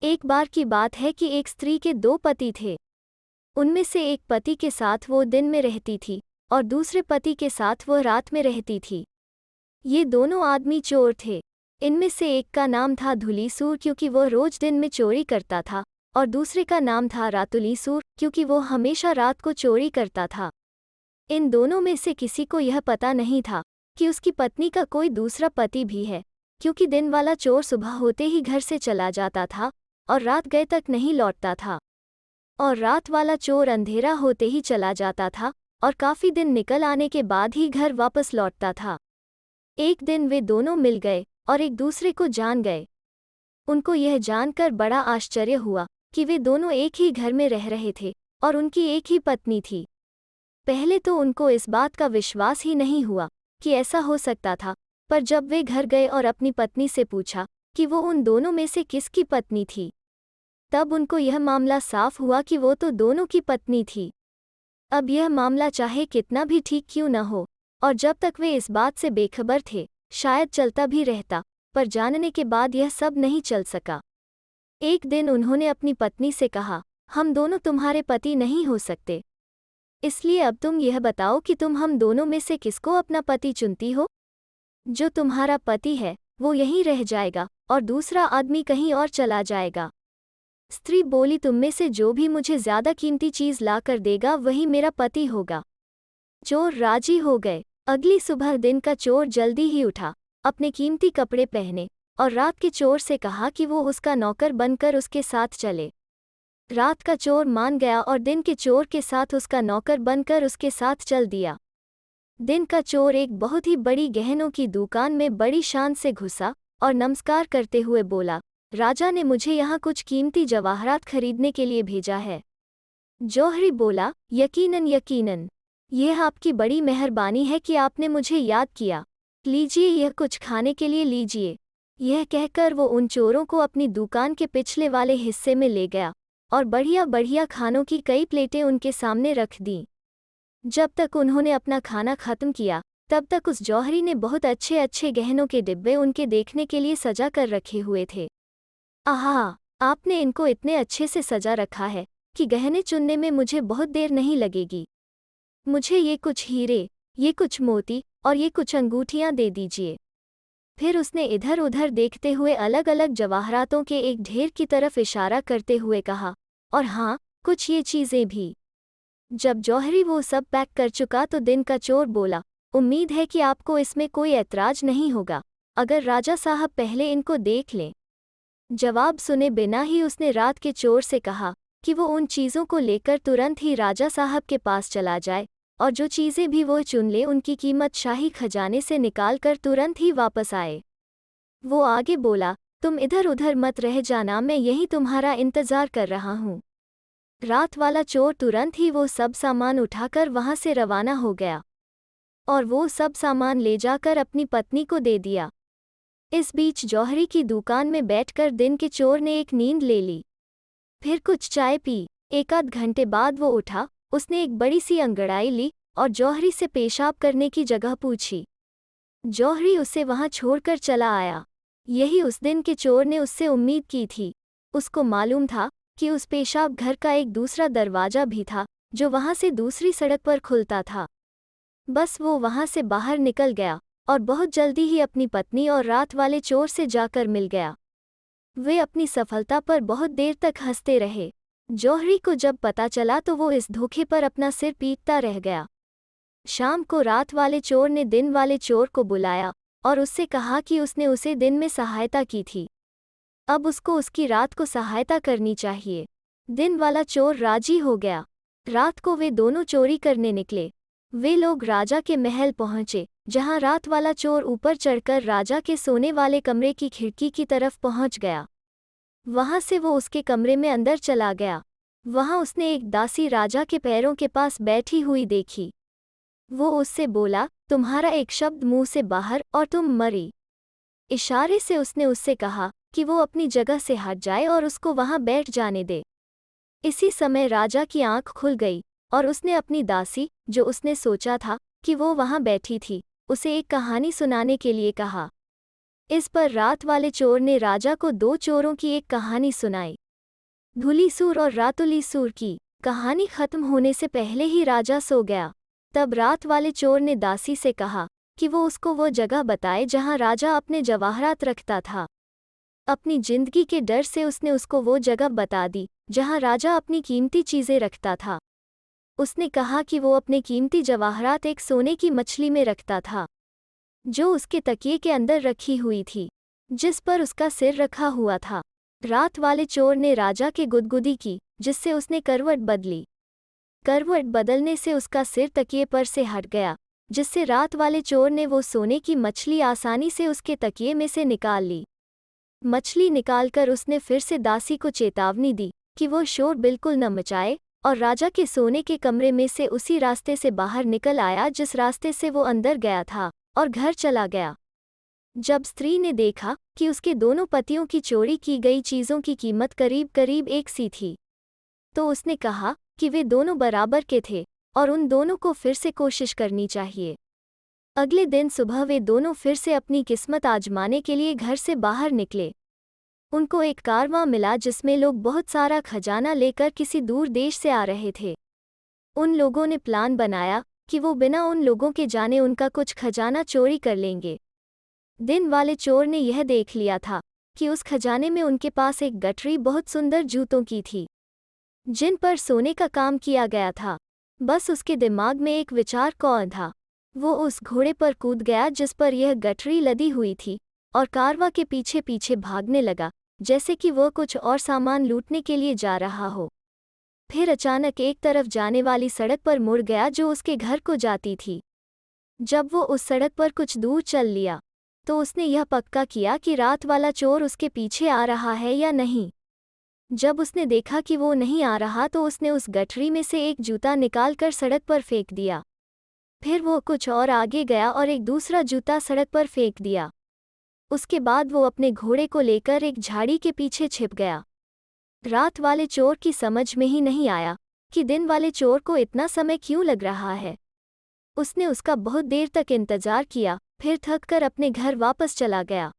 एक बार की बात है कि एक स्त्री के दो पति थे। उनमें से एक पति के साथ वो दिन में रहती थी और दूसरे पति के साथ वह रात में रहती थी। ये दोनों आदमी चोर थे। इनमें से एक का नाम था धुलीसूर क्योंकि वह रोज दिन में चोरी करता था, और दूसरे का नाम था रातुलीसूर क्योंकि वो हमेशा रात को चोरी करता था। इन दोनों में से किसी को यह पता नहीं था कि उसकी पत्नी का कोई दूसरा पति भी है, क्योंकि दिन वाला चोर सुबह होते ही घर से चला जाता था और रात गए तक नहीं लौटता था, और रात वाला चोर अंधेरा होते ही चला जाता था और काफी दिन निकल आने के बाद ही घर वापस लौटता था। एक दिन वे दोनों मिल गए और एक दूसरे को जान गए। उनको यह जानकर बड़ा आश्चर्य हुआ कि वे दोनों एक ही घर में रह रहे थे और उनकी एक ही पत्नी थी। पहले तो उनको इस बात का विश्वास ही नहीं हुआ कि ऐसा हो सकता था, पर जब वे घर गए और अपनी पत्नी से पूछा कि वो उन दोनों में से किसकी पत्नी थी, तब उनको यह मामला साफ हुआ कि वो तो दोनों की पत्नी थी। अब यह मामला चाहे कितना भी ठीक क्यों न हो, और जब तक वे इस बात से बेखबर थे शायद चलता भी रहता, पर जानने के बाद यह सब नहीं चल सका। एक दिन उन्होंने अपनी पत्नी से कहा, हम दोनों तुम्हारे पति नहीं हो सकते, इसलिए अब तुम यह बताओ कि तुम हम दोनों में से किसको अपना पति चुनती हो। जो तुम्हारा पति है वो यहीं रह जाएगा और दूसरा आदमी कहीं और चला जाएगा। स्त्री बोली, तुम में से जो भी मुझे ज्यादा कीमती चीज ला कर देगा वही मेरा पति होगा। चोर राजी हो गए। अगली सुबह दिन का चोर जल्दी ही उठा, अपने कीमती कपड़े पहने और रात के चोर से कहा कि वो उसका नौकर बनकर उसके साथ चले। रात का चोर मान गया और दिन के चोर के साथ उसका नौकर बनकर उसके साथ चल दिया। दिन का चोर एक बहुत ही बड़ी गहनों की दुकान में बड़ी शान से घुसा और नमस्कार करते हुए बोला, राजा ने मुझे यहाँ कुछ कीमती जवाहरात खरीदने के लिए भेजा है। जौहरी बोला, यकीनन यकीनन, यह आपकी बड़ी मेहरबानी है कि आपने मुझे याद किया। लीजिए, यह कुछ खाने के लिए लीजिए। यह कहकर वो उन चोरों को अपनी दुकान के पिछले वाले हिस्से में ले गया और बढ़िया बढ़िया खानों की कई प्लेटें उनके सामने रख दीं। जब तक उन्होंने अपना खाना खत्म किया तब तक उस जौहरी ने बहुत अच्छे अच्छे गहनों के डिब्बे उनके देखने के लिए सजा कर रखे हुए थे। आहा, आपने इनको इतने अच्छे से सजा रखा है कि गहने चुनने में मुझे बहुत देर नहीं लगेगी। मुझे ये कुछ हीरे, ये कुछ मोती और ये कुछ अंगूठियां दे दीजिए। फिर उसने इधर उधर देखते हुए अलग अलग जवाहरातों के एक ढेर की तरफ इशारा करते हुए कहा, और हाँ, कुछ ये चीज़ें भी। जब जौहरी वो सब पैक कर चुका तो दिन का चोर बोला, उम्मीद है कि आपको इसमें कोई ऐतराज नहीं होगा अगर राजा साहब पहले इनको देख लें। जवाब सुने बिना ही उसने रात के चोर से कहा कि वो उन चीज़ों को लेकर तुरंत ही राजा साहब के पास चला जाए और जो चीज़ें भी वो चुन ले उनकी कीमत शाही खजाने से निकाल कर तुरंत ही वापस आए। वो आगे बोला, तुम इधर उधर मत रह जाना, मैं यहीं तुम्हारा इंतज़ार कर रहा हूँ। रात वाला चोर तुरंत ही वो सब सामान उठाकर वहाँ से रवाना हो गया और वो सब सामान ले जाकर अपनी पत्नी को दे दिया। इस बीच जौहरी की दुकान में बैठकर दिन के चोर ने एक नींद ले ली। फिर कुछ चाय पी। एक आध घंटे बाद वो उठा, उसने एक बड़ी सी अंगड़ाई ली और जौहरी से पेशाब करने की जगह पूछी। जौहरी उसे वहाँ छोड़कर चला आया। यही उस दिन के चोर ने उससे उम्मीद की थी। उसको मालूम था कि उस पेशाब घर का एक दूसरा दरवाजा भी था जो वहाँ से दूसरी सड़क पर खुलता था। बस वो वहाँ से बाहर निकल गया और बहुत जल्दी ही अपनी पत्नी और रात वाले चोर से जाकर मिल गया। वे अपनी सफलता पर बहुत देर तक हंसते रहे। जौहरी को जब पता चला तो वो इस धोखे पर अपना सिर पीटता रह गया। शाम को रात वाले चोर ने दिन वाले चोर को बुलाया और उससे कहा कि उसने उसे दिन में सहायता की थी, अब उसको उसकी रात को सहायता करनी चाहिए। दिन वाला चोर राजी हो गया। रात को वे दोनों चोरी करने निकले। वे लोग राजा के महल पहुंचे, जहां रात वाला चोर ऊपर चढ़कर राजा के सोने वाले कमरे की खिड़की की तरफ पहुंच गया। वहां से वो उसके कमरे में अंदर चला गया। वहां उसने एक दासी राजा के पैरों के पास बैठी हुई देखी। वो उससे बोला, तुम्हारा एक शब्द मुंह से बाहर और तुम मरी। इशारे से उसने उससे कहा कि वो अपनी जगह से हट जाए और उसको वहां बैठ जाने दे। इसी समय राजा की आंख खुल गई और उसने अपनी दासी, जो उसने सोचा था कि वो वहां बैठी थी, उसे एक कहानी सुनाने के लिए कहा। इस पर रात वाले चोर ने राजा को दो चोरों की एक कहानी सुनाई, धुलीसूर और रातुलीसूर की। कहानी खत्म होने से पहले ही राजा सो गया। तब रात वाले चोर ने दासी से कहा कि वो उसको वो जगह बताए जहां राजा अपने जवाहरात रखता था। अपनी जिंदगी के डर से उसने उसको वो जगह बता दी जहां राजा अपनी कीमती चीजें रखता था। उसने कहा कि वो अपने कीमती जवाहरात एक सोने की मछली में रखता था, जो उसके तकिए के अंदर रखी हुई थी, जिस पर उसका सिर रखा हुआ था। रात वाले चोर ने राजा के गुदगुदी की, जिससे उसने करवट बदली। करवट बदलने से उसका सिर तकिए पर से हट गया, जिससे रात वाले चोर ने वो सोने की मछली आसानी से उसके तकिए में से निकाल ली। मछली निकालकर उसने फिर से दासी को चेतावनी दी कि वो शोर बिल्कुल न मचाए, और राजा के सोने के कमरे में से उसी रास्ते से बाहर निकल आया जिस रास्ते से वो अंदर गया था, और घर चला गया। जब स्त्री ने देखा कि उसके दोनों पतियों की चोरी की गई चीज़ों की कीमत करीब करीब एक सी थी, तो उसने कहा कि वे दोनों बराबर के थे और उन दोनों को फिर से कोशिश करनी चाहिए। अगले दिन सुबह वे दोनों फिर से अपनी किस्मत आजमाने के लिए घर से बाहर निकले। उनको एक कारवां मिला जिसमें लोग बहुत सारा खजाना लेकर किसी दूर देश से आ रहे थे। उन लोगों ने प्लान बनाया कि वो बिना उन लोगों के जाने उनका कुछ खजाना चोरी कर लेंगे। दिन वाले चोर ने यह देख लिया था कि उस खजाने में उनके पास एक गठरी बहुत सुंदर जूतों की थी, जिन पर सोने का काम किया गया था। बस उसके दिमाग में एक विचार कौन था। वो उस घोड़े पर कूद गया जिस पर यह गठरी लदी हुई थी, और कारवां के पीछे पीछे भागने लगा, जैसे कि वह कुछ और सामान लूटने के लिए जा रहा हो। फिर अचानक एक तरफ जाने वाली सड़क पर मुड़ गया जो उसके घर को जाती थी। जब वो उस सड़क पर कुछ दूर चल लिया, तो उसने यह पक्का किया कि रात वाला चोर उसके पीछे आ रहा है या नहीं। जब उसने देखा कि वो नहीं आ रहा तो उसने उस गठरी में से एक जूता निकालकर सड़क पर फेंक दिया। फिर वो कुछ और आगे गया और एक दूसरा जूता सड़क पर फेंक दिया। उसके बाद वो अपने घोड़े को लेकर एक झाड़ी के पीछे छिप गया। रात वाले चोर की समझ में ही नहीं आया कि दिन वाले चोर को इतना समय क्यों लग रहा है। उसने उसका बहुत देर तक इंतजार किया, फिर थककर अपने घर वापस चला गया।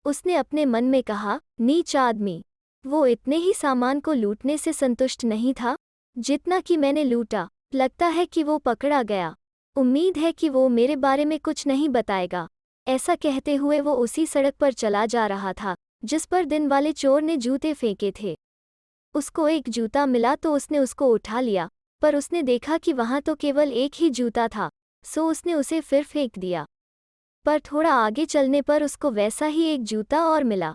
उसने अपने मन में कहा, नीच आदमी, वो इतने ही सामान को लूटने से संतुष्ट नहीं था जितना कि मैंने लूटा। लगता है कि वो पकड़ा गया। उम्मीद है कि वो मेरे बारे में कुछ नहीं बताएगा। ऐसा कहते हुए वो उसी सड़क पर चला जा रहा था जिस पर दिन वाले चोर ने जूते फेंके थे। उसको एक जूता मिला तो उसने उसको उठा लिया, पर उसने देखा कि वहां तो केवल एक ही जूता था, सो उसने उसे फिर फेंक दिया। पर थोड़ा आगे चलने पर उसको वैसा ही एक जूता और मिला।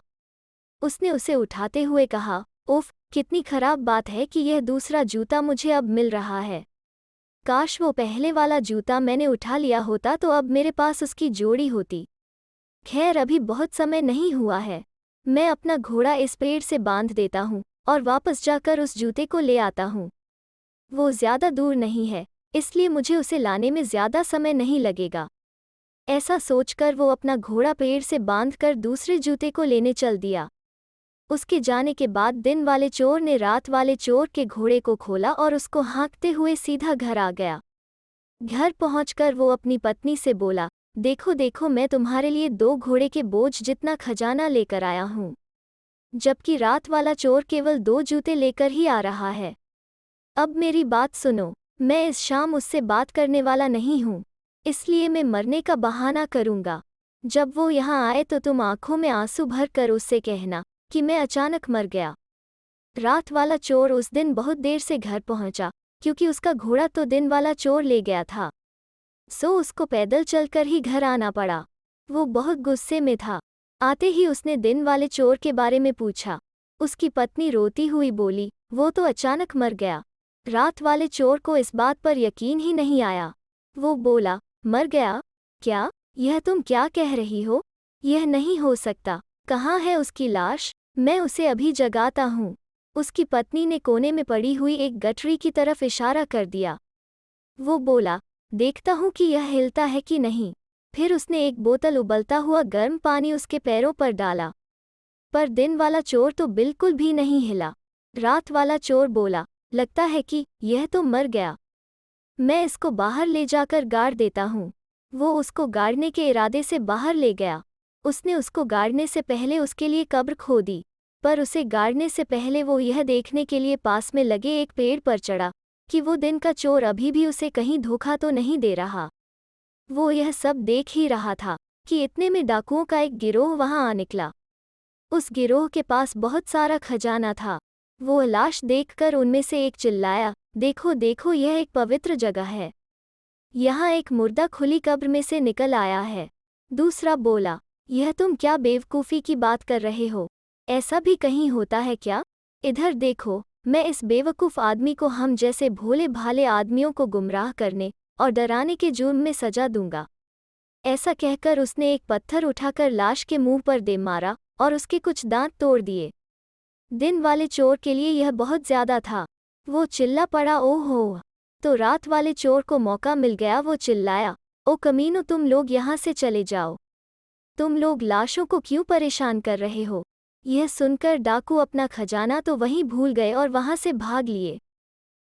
उसने उसे उठाते हुए कहा, उफ, कितनी खराब बात है कि यह दूसरा जूता मुझे अब मिल रहा है। काश वो पहले वाला जूता मैंने उठा लिया होता तो अब मेरे पास उसकी जोड़ी होती। खैर अभी बहुत समय नहीं हुआ है, मैं अपना घोड़ा इस पेड़ से बांध देता हूँ और वापस जाकर उस जूते को ले आता हूँ। वो ज़्यादा दूर नहीं है, इसलिए मुझे उसे लाने में ज़्यादा समय नहीं लगेगा। ऐसा सोचकर वो अपना घोड़ा पेड़ से बांधकर दूसरे जूते को लेने चल दिया। उसके जाने के बाद दिन वाले चोर ने रात वाले चोर के घोड़े को खोला और उसको हाँकते हुए सीधा घर आ गया। घर पहुंचकर वो अपनी पत्नी से बोला, देखो देखो, मैं तुम्हारे लिए 2 घोड़े के बोझ जितना खजाना लेकर आया हूँ, जबकि रात वाला चोर केवल 2 जूते लेकर ही आ रहा है। अब मेरी बात सुनो, मैं इस शाम उससे बात करने वाला नहीं हूँ, इसलिए मैं मरने का बहाना करूँगा। जब वो यहाँ आए तो तुम आंखों में आंसू भर कर उससे कहना कि मैं अचानक मर गया। रात वाला चोर उस दिन बहुत देर से घर पहुंचा, क्योंकि उसका घोड़ा तो दिन वाला चोर ले गया था, सो उसको पैदल चलकर ही घर आना पड़ा। वो बहुत गुस्से में था। आते ही उसने दिन वाले चोर के बारे में पूछा। उसकी पत्नी रोती हुई बोली, वो तो अचानक मर गया। रात वाले चोर को इस बात पर यकीन ही नहीं आया। वो बोला, मर गया? क्या? यह तुम क्या कह रही हो? यह नहीं हो सकता। कहाँ है उसकी लाश? मैं उसे अभी जगाता हूँ। उसकी पत्नी ने कोने में पड़ी हुई एक गठरी की तरफ इशारा कर दिया। वो बोला, देखता हूँ कि यह हिलता है कि नहीं। फिर उसने एक बोतल उबलता हुआ गर्म पानी उसके पैरों पर डाला, पर दिन वाला चोर तो बिल्कुल भी नहीं हिला। रात वाला चोर बोला, लगता है कि यह तो मर गया। मैं इसको बाहर ले जाकर गाड़ देता हूँ। वो उसको गाड़ने के इरादे से बाहर ले गया। उसने उसको गाड़ने से पहले उसके लिए कब्र खोदी, पर उसे गाड़ने से पहले वो यह देखने के लिए पास में लगे एक पेड़ पर चढ़ा कि वो दिन का चोर अभी भी उसे कहीं धोखा तो नहीं दे रहा। वो यह सब देख ही रहा था कि इतने में डाकुओं का एक गिरोह वहां आ निकला। उस गिरोह के पास बहुत सारा खजाना था। वो लाश देखकर उनमें से एक चिल्लाया, देखो देखो, यह एक पवित्र जगह है, यहाँ एक मुर्दा खुली कब्र में से निकल आया है। दूसरा बोला, यह तुम क्या बेवकूफ़ी की बात कर रहे हो, ऐसा भी कहीं होता है क्या? इधर देखो, मैं इस बेवकूफ़ आदमी को हम जैसे भोले भाले आदमियों को गुमराह करने और डराने के जुर्म में सजा दूंगा। ऐसा कहकर उसने एक पत्थर उठाकर लाश के मुंह पर दे मारा और उसके कुछ दांत तोड़ दिए। दिन वाले चोर के लिए यह बहुत ज्यादा था। वो चिल्ला पड़ा, ओहो! तो रात वाले चोर को मौका मिल गया। वो चिल्लाया, ओ कमीनों, तुम लोग यहाँ से चले जाओ, तुम लोग लाशों को क्यों परेशान कर रहे हो? यह सुनकर डाकू अपना खजाना तो वहीं भूल गए और वहां से भाग लिए।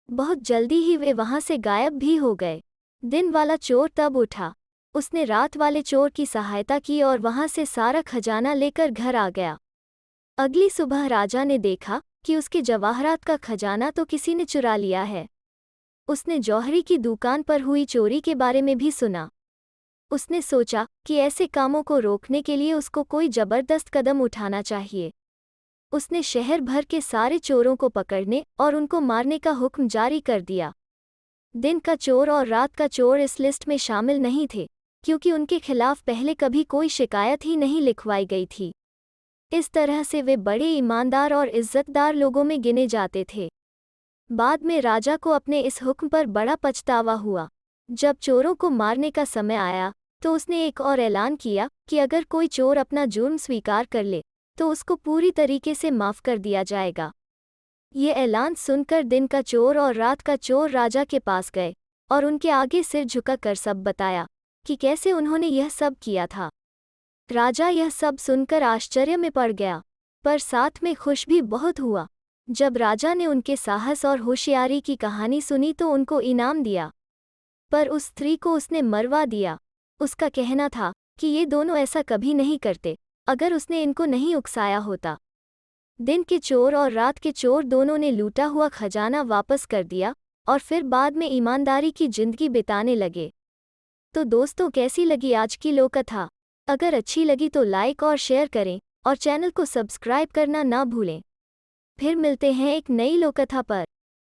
बहुत जल्दी ही वे वहां से गायब भी हो गए। दिन वाला चोर तब उठा, उसने रात वाले चोर की सहायता की और वहां से सारा खजाना लेकर घर आ गया। अगली सुबह राजा ने देखा कि उसके जवाहरात का खजाना तो किसी ने चुरा लिया है। उसने जौहरी की दुकान पर हुई चोरी के बारे में भी सुना। उसने सोचा कि ऐसे कामों को रोकने के लिए उसको कोई जबरदस्त कदम उठाना चाहिए। उसने शहर भर के सारे चोरों को पकड़ने और उनको मारने का हुक्म जारी कर दिया। दिन का चोर और रात का चोर इस लिस्ट में शामिल नहीं थे, क्योंकि उनके खिलाफ पहले कभी कोई शिकायत ही नहीं लिखवाई गई थी। इस तरह से वे बड़े ईमानदार और इज्जतदार लोगों में गिने जाते थे। बाद में राजा को अपने इस हुक्म पर बड़ा पछतावा हुआ। जब चोरों को मारने का समय आया तो उसने एक और ऐलान किया कि अगर कोई चोर अपना जुर्म स्वीकार कर ले तो उसको पूरी तरीके से माफ़ कर दिया जाएगा। ये ऐलान सुनकर दिन का चोर और रात का चोर राजा के पास गए और उनके आगे सिर झुकाकर सब बताया कि कैसे उन्होंने यह सब किया था। राजा यह सब सुनकर आश्चर्य में पड़ गया, पर साथ में खुश भी बहुत हुआ। जब राजा ने उनके साहस और होशियारी की कहानी सुनी तो उनको इनाम दिया, पर उस स्त्री को उसने मरवा दिया। उसका कहना था कि ये दोनों ऐसा कभी नहीं करते अगर उसने इनको नहीं उकसाया होता। दिन के चोर और रात के चोर दोनों ने लूटा हुआ खजाना वापस कर दिया और फिर बाद में ईमानदारी की जिंदगी बिताने लगे। तो दोस्तों, कैसी लगी आज की लोककथा? अगर अच्छी लगी तो लाइक और शेयर करें और चैनल को सब्सक्राइब करना ना भूलें। फिर मिलते हैं एक नई लोककथा पर।